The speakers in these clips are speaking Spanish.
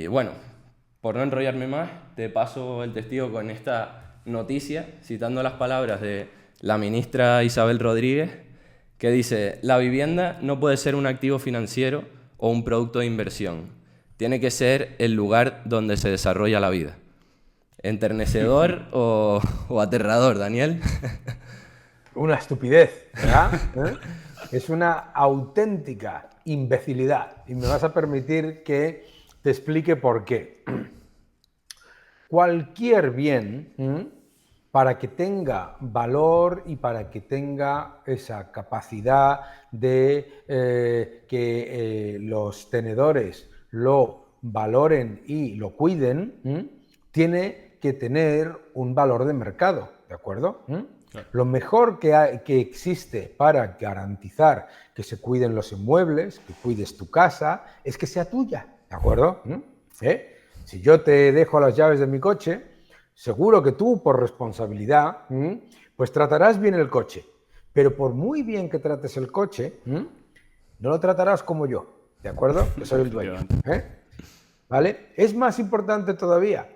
Y bueno, por no enrollarme más, te paso el testigo con esta noticia, citando las palabras de la ministra Isabel Rodríguez, que dice: la vivienda no puede ser un activo financiero o un producto de inversión. Tiene que ser el lugar donde se desarrolla la vida. ¿Enternecedor o aterrador, Daniel? Una estupidez, ¿verdad? Es una auténtica imbecilidad. Y me vas a permitir que te explique por qué. Cualquier bien, para que tenga valor y para que tenga esa capacidad de que los tenedores lo valoren y lo cuiden, tiene que tener un valor de mercado, ¿de acuerdo? Claro. Lo mejor que existe para garantizar que se cuiden los inmuebles, que cuides tu casa, es que sea tuya, ¿de acuerdo? Si yo te dejo las llaves de mi coche, seguro que tú, por responsabilidad, pues tratarás bien el coche. Pero por muy bien que trates el coche, no lo tratarás como yo, ¿de acuerdo? Que soy el dueño. ¿Vale? Es más importante todavía.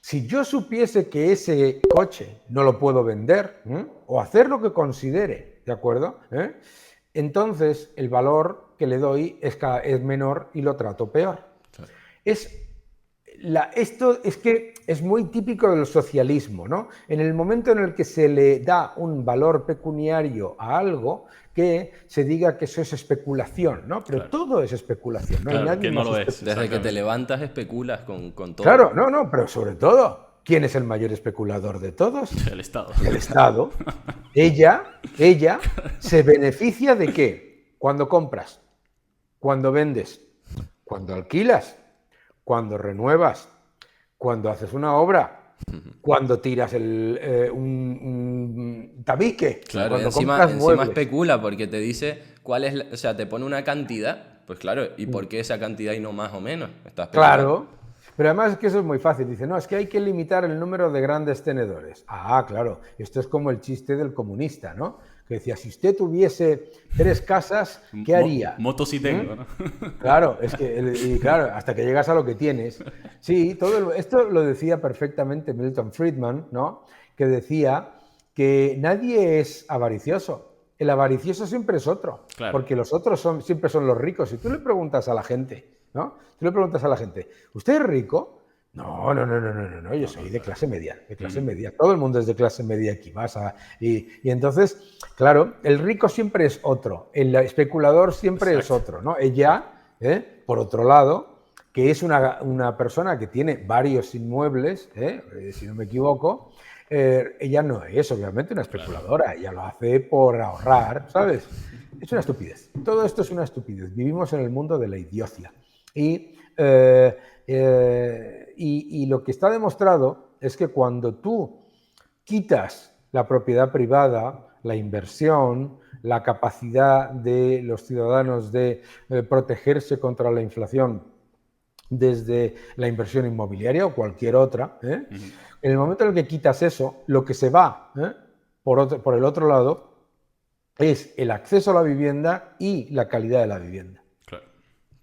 Si yo supiese que ese coche no lo puedo vender, o hacer lo que considere, ¿de acuerdo? Entonces el valor que le doy es menor y lo trato peor. Claro. Esto es que es muy típico del socialismo, ¿no? En el momento en el que se le da un valor pecuniario a algo, que se diga que eso es especulación, ¿no? Pero Claro. todo es especulación, no hay Claro, nadie que no más lo es. especulativo. Desde que te levantas especulas con todo. Claro, no, pero sobre todo, ¿quién es el mayor especulador de todos? El Estado. El Estado. Ella se beneficia de qué? Cuando compras, cuando vendes, cuando alquilas, cuando renuevas, cuando haces una obra, cuando tiras un tabique, Claro, y cuando encima compras muebles. especula porque te dice cuál es, o sea, te pone una cantidad, pues claro, ¿y por qué esa cantidad y no más o menos? Está especulando. Claro, pero además es que eso es muy fácil. Dice, no, es que hay que limitar el número de grandes tenedores. Ah, claro, esto es como el chiste del comunista, ¿no? Que decía, si usted tuviese 3 casas, ¿qué haría? Moto sí tengo, ¿no? Claro, es que, y claro, hasta que llegas a lo que tienes. Sí, esto lo decía perfectamente Milton Friedman, ¿no? Que decía que nadie es avaricioso. El avaricioso siempre es otro, Claro. porque los otros siempre son los ricos. Si tú le preguntas a la gente, ¿no? Tú le preguntas a la gente, ¿usted es rico? No, yo soy de clase media, Todo el mundo es de clase media aquí. Y entonces, claro, el rico siempre es otro, el especulador siempre es otro, ¿no? Ella, por otro lado, que es una persona que tiene varios inmuebles, si no me equivoco, ella no es obviamente una especuladora, ella lo hace por ahorrar, ¿sabes? Es una estupidez. Todo esto es una estupidez. Vivimos en el mundo de la idiocia. Y lo que está demostrado es que cuando tú quitas la propiedad privada, la inversión, la capacidad de los ciudadanos de protegerse contra la inflación desde la inversión inmobiliaria o cualquier otra, en el momento en el que quitas eso, lo que se va por el otro lado es el acceso a la vivienda y la calidad de la vivienda. Claro.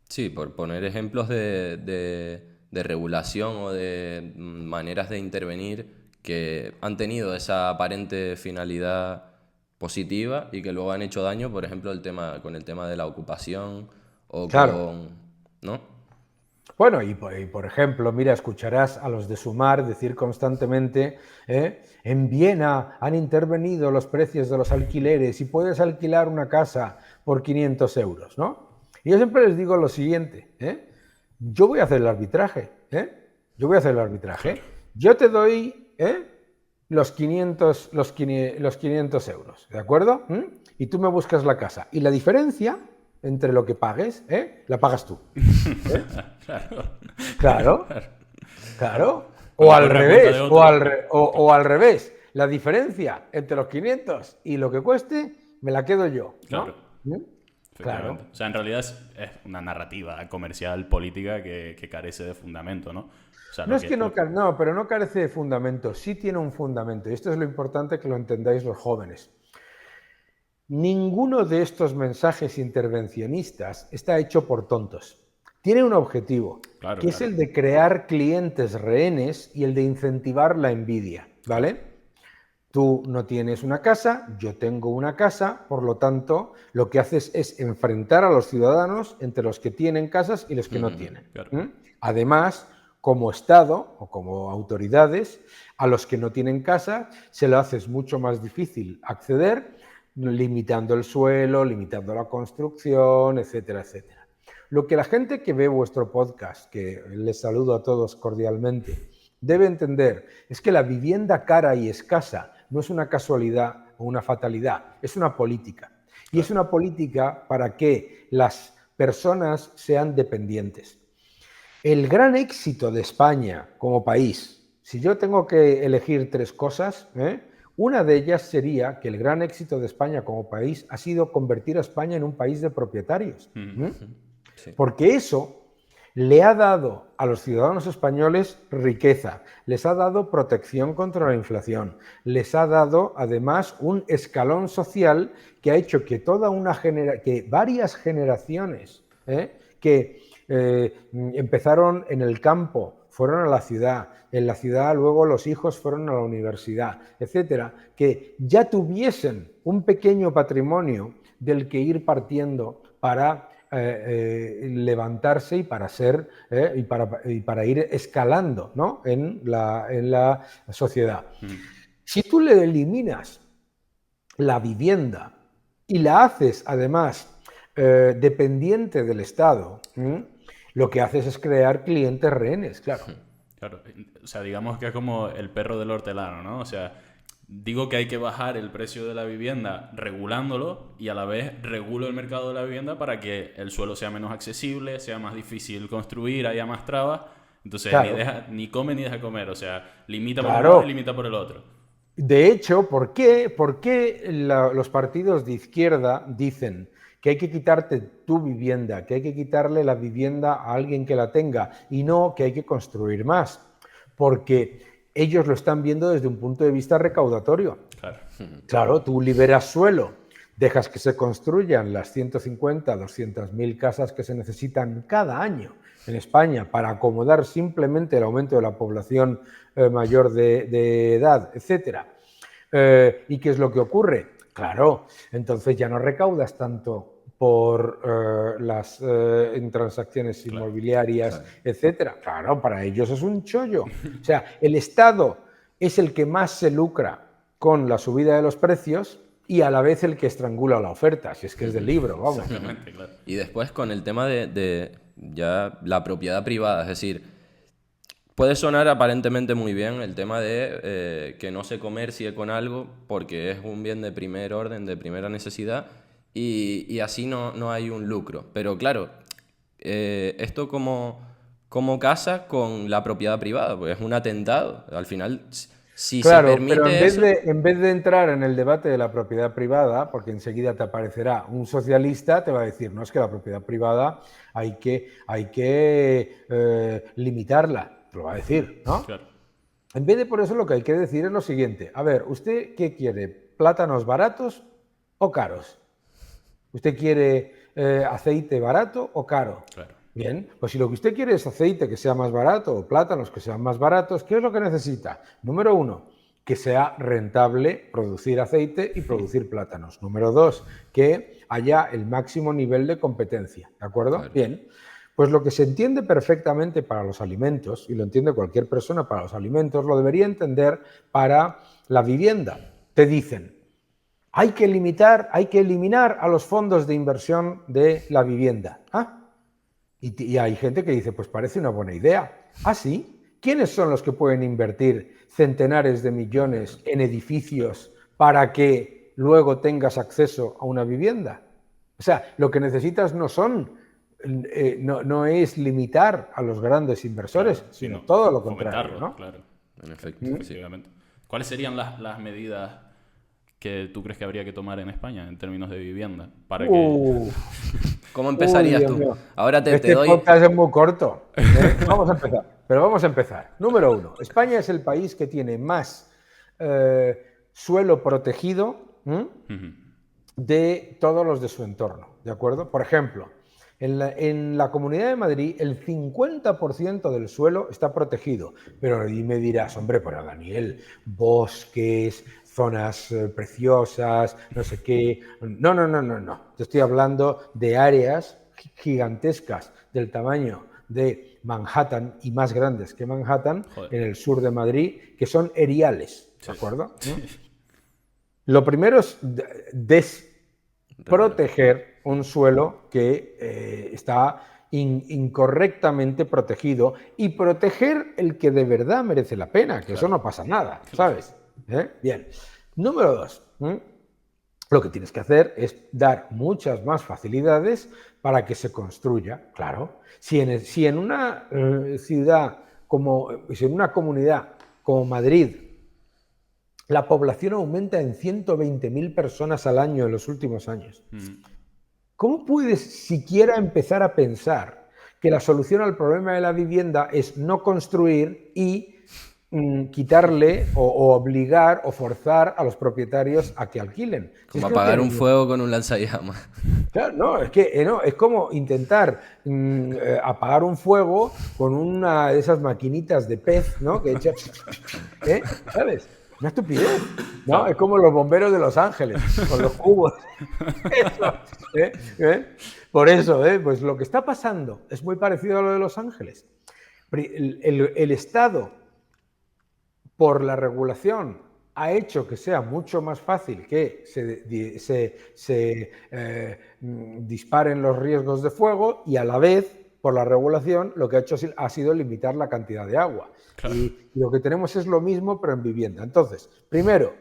Sí, por poner ejemplos de regulación o de maneras de intervenir que han tenido esa aparente finalidad positiva y que luego han hecho daño, por ejemplo, con el tema de la ocupación o Claro. ¿no? Bueno, y por ejemplo, mira, escucharás a los de Sumar decir constantemente, en Viena han intervenido los precios de los alquileres y puedes alquilar una casa por 500 euros, ¿no? Y yo siempre les digo lo siguiente, yo voy a hacer el arbitraje, Yo te doy los 500 euros, ¿de acuerdo? Y tú me buscas la casa. Y la diferencia entre lo que pagues, la pagas tú. Claro. O al revés, o al revés. La diferencia entre los 500 y lo que cueste, me la quedo yo, ¿no? Claro. Claro. O sea, en realidad es una narrativa comercial, política que carece de fundamento, ¿no? O sea, pero no carece de fundamento, sí tiene un fundamento. Y esto es lo importante que lo entendáis los jóvenes. Ninguno de estos mensajes intervencionistas está hecho por tontos. tiene un objetivo, Claro, que es claro. el de crear clientes rehenes y el de incentivar la envidia, ¿vale? Tú no tienes una casa, yo tengo una casa, por lo tanto, lo que haces es enfrentar a los ciudadanos entre los que tienen casas y los que no tienen. Claro. Además, como Estado o como autoridades, a los que no tienen casa se lo haces mucho más difícil acceder, limitando el suelo, limitando la construcción, etcétera, etcétera. Lo que la gente que ve vuestro podcast, que les saludo a todos cordialmente, debe entender es que la vivienda cara y escasa no es una casualidad o una fatalidad, es una política. Y es una política para que las personas sean dependientes. El gran éxito de España como país, si yo tengo que elegir tres cosas, una de ellas sería que el gran éxito de España como país ha sido convertir a España en un país de propietarios. Sí. Porque eso le ha dado a los ciudadanos españoles riqueza, les ha dado protección contra la inflación, les ha dado además un escalón social que ha hecho que que varias generaciones que empezaron en el campo, fueron a la ciudad, en la ciudad luego los hijos fueron a la universidad, etcétera, que ya tuviesen un pequeño patrimonio del que ir partiendo para levantarse y para ser y para ir escalando, ¿no? en la sociedad. Si tú le eliminas la vivienda y la haces además dependiente del Estado, lo que haces es crear clientes rehenes, claro. Claro, o sea, digamos que es como el perro del hortelano, ¿no? O sea, digo que hay que bajar el precio de la vivienda regulándolo y a la vez regulo el mercado de la vivienda para que el suelo sea menos accesible, sea más difícil construir, haya más trabas. Entonces, Claro. ni come ni deja comer, o sea, limita por un Claro. lado y limita por el otro. De hecho, ¿por qué los partidos de izquierda dicen que hay que quitarte tu vivienda, que hay que quitarle la vivienda a alguien que la tenga y no que hay que construir más? Porque ellos lo están viendo desde un punto de vista recaudatorio. Claro. Claro, tú liberas suelo, dejas que se construyan las 150, 200.000 casas que se necesitan cada año en España para acomodar simplemente el aumento de la población mayor de edad, etcétera. ¿Y qué es lo que ocurre? Claro, entonces ya no recaudas tanto por en transacciones inmobiliarias, etcétera. Claro, para ellos es un chollo. O sea, el Estado es el que más se lucra con la subida de los precios y a la vez el que estrangula la oferta, si es que es del libro, vamos. Exactamente, claro. Y después con el tema de ya la propiedad privada, es decir, puede sonar aparentemente muy bien el tema de que no se comercie con algo porque es un bien de primer orden, de primera necesidad y así no hay un lucro. Pero claro, esto como casa con la propiedad privada, pues es un atentado. Al final, si se Claro, pero permite eso... en vez de entrar en el debate de la propiedad privada, porque enseguida te aparecerá un socialista, te va a decir, no, es que la propiedad privada hay que limitarla, te lo va a decir, ¿no? Claro. En vez de por eso lo que hay que decir es lo siguiente, a ver, ¿usted qué quiere? ¿Plátanos baratos o caros? ¿Usted quiere aceite barato o caro? Claro. Bien, pues si lo que usted quiere es aceite que sea más barato o plátanos que sean más baratos, ¿qué es lo que necesita? Número uno, que sea rentable producir aceite y producir plátanos. Número dos, que haya el máximo nivel de competencia, ¿de acuerdo? Claro. Bien, pues lo que se entiende perfectamente para los alimentos, y lo entiende cualquier persona para los alimentos, lo debería entender para la vivienda. Te dicen, hay que eliminar a los fondos de inversión de la vivienda. ¿Ah? Y hay gente que dice, pues parece una buena idea. ¿Ah, sí? ¿Quiénes son los que pueden invertir centenares de millones en edificios para que luego tengas acceso a una vivienda? O sea, lo que necesitas no es limitar a los grandes inversores, Claro, sino sino todo lo contrario, fomentarlo, ¿no? claro. En efecto, sí. Efectivamente. ¿Cuáles serían las medidas que tú crees que habría que tomar en España en términos de vivienda para que... ¿Cómo empezarías Dios tú? mío. Ahora te Este doy... podcast es muy corto. Vamos a empezar. Pero vamos a empezar. Número uno. España es el país que tiene más suelo protegido de todos los de su entorno. ¿De acuerdo? Por ejemplo, En la Comunidad de Madrid el 50% del suelo está protegido. Pero y me dirás, hombre, pero Daniel, bosques, zonas preciosas, no sé qué. No, no, no, no, no. Te estoy hablando de áreas gigantescas del tamaño de Manhattan y más grandes que Manhattan, Joder. en el sur de Madrid, que son eriales, ¿de Sí. acuerdo? Lo primero es proteger un suelo que está incorrectamente protegido y proteger el que de verdad merece la pena, que eso no pasa nada, ¿sabes? Bien. Número 2. Lo que tienes que hacer es dar muchas más facilidades para que se construya, claro. Si en una ciudad si en una comunidad como Madrid la población aumenta en 120.000 personas al año en los últimos años, ¿cómo puedes siquiera empezar a pensar que la solución al problema de la vivienda es no construir y quitarle o obligar o forzar a los propietarios a que alquilen? Si Como es que no apagar tiene un ningún- fuego con un lanzallamas. Claro, no, es que no, es como intentar apagar un fuego con una de esas maquinitas de pez, ¿no? Que echa, ¿sabes? Una estupidez, ¿no? Claro. Es como los bomberos de Los Ángeles, con los cubos. Eso, Por eso, pues lo que está pasando es muy parecido a lo de Los Ángeles. El Estado, por la regulación, ha hecho que sea mucho más fácil que se disparen los riesgos de fuego, y a la vez, por la regulación, lo que ha hecho ha sido limitar la cantidad de agua. Claro. Y lo que tenemos es lo mismo, pero en vivienda. Entonces, primero,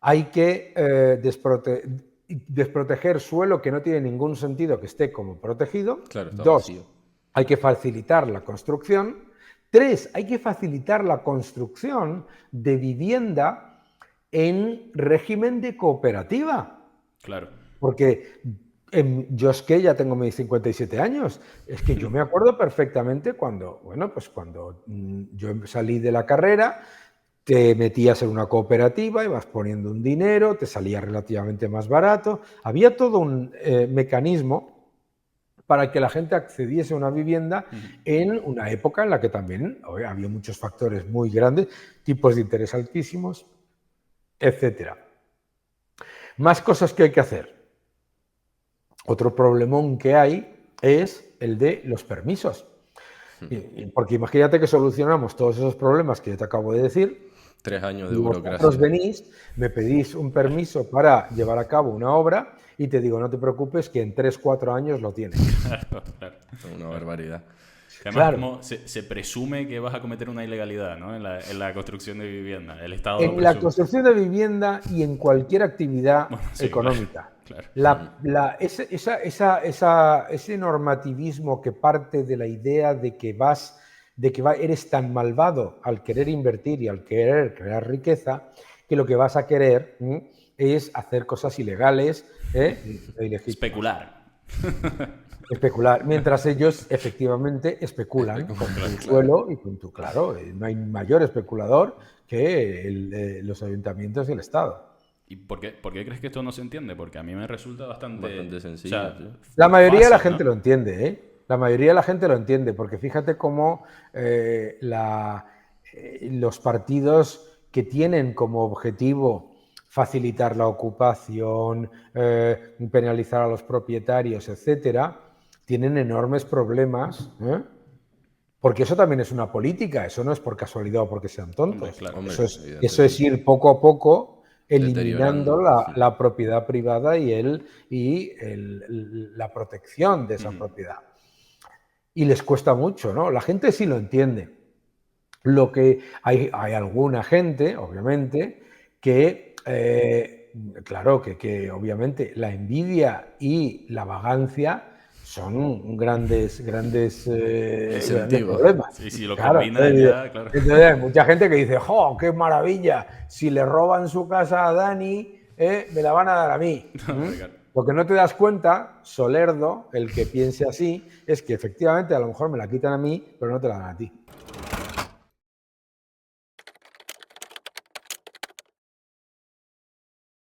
hay que desproteger suelo que no tiene ningún sentido que esté como protegido. Claro, está 2, vacío. hay que facilitar la construcción. 3, hay que facilitar la construcción de vivienda en régimen de cooperativa. Claro. Porque yo es que ya tengo mis 57 años. Es que yo me acuerdo perfectamente cuando yo salí de la carrera, te metías en una cooperativa, ibas poniendo un dinero, te salía relativamente más barato. Había todo un mecanismo para que la gente accediese a una vivienda en una época en la que también había muchos factores muy grandes, tipos de interés altísimos, etc. Más cosas que hay que hacer. Otro problemón que hay es el de los permisos. Porque imagínate que solucionamos todos esos problemas que yo te acabo de decir. 3 años de Y burocracia. vosotros venís, me pedís un permiso para llevar a cabo una obra y te digo, no te preocupes, que en 3-4 años lo tienes. Claro. Es una barbaridad. Que además, Claro. como se presume que vas a cometer una ilegalidad, ¿no? En la construcción de vivienda. El Estado lo En la presume. construcción de vivienda y en cualquier actividad Sí, económica. claro. Ese normativismo que parte de la idea de que eres tan malvado al querer invertir y al querer crear riqueza, que lo que vas a querer es hacer cosas ilegales e ilegítimas. Especular. Especular, mientras ellos efectivamente especulan con tu suelo y con tu... Claro, no hay mayor especulador que los ayuntamientos y el Estado. ¿Y por qué crees que esto no se entiende? Porque a mí me resulta bastante sencillo. Sí. La mayoría de la fácil, gente ¿no? lo entiende, ¿eh? La mayoría de la gente lo entiende, porque fíjate cómo los partidos que tienen como objetivo facilitar la ocupación, penalizar a los propietarios, etcétera, tienen enormes problemas, porque eso también es una política, eso no es por casualidad o porque sean tontos. Claro. Eso Evidentemente. es ir poco a poco eliminando Deteriorando. la propiedad privada y la protección de esa propiedad. Y les cuesta mucho, ¿no? La gente sí lo entiende. Lo que hay alguna gente, obviamente, que claro, que obviamente la envidia y la vagancia son grandes Incentivos. problemas. Sí, lo Claro, combinan ya, claro. entonces hay mucha gente que dice, ¡jo, qué maravilla! Si le roban su casa a Dani, me la van a dar a mí. Claro. Lo que no te das cuenta, solerdo, el que piense así, es que efectivamente a lo mejor me la quitan a mí, pero no te la dan a ti.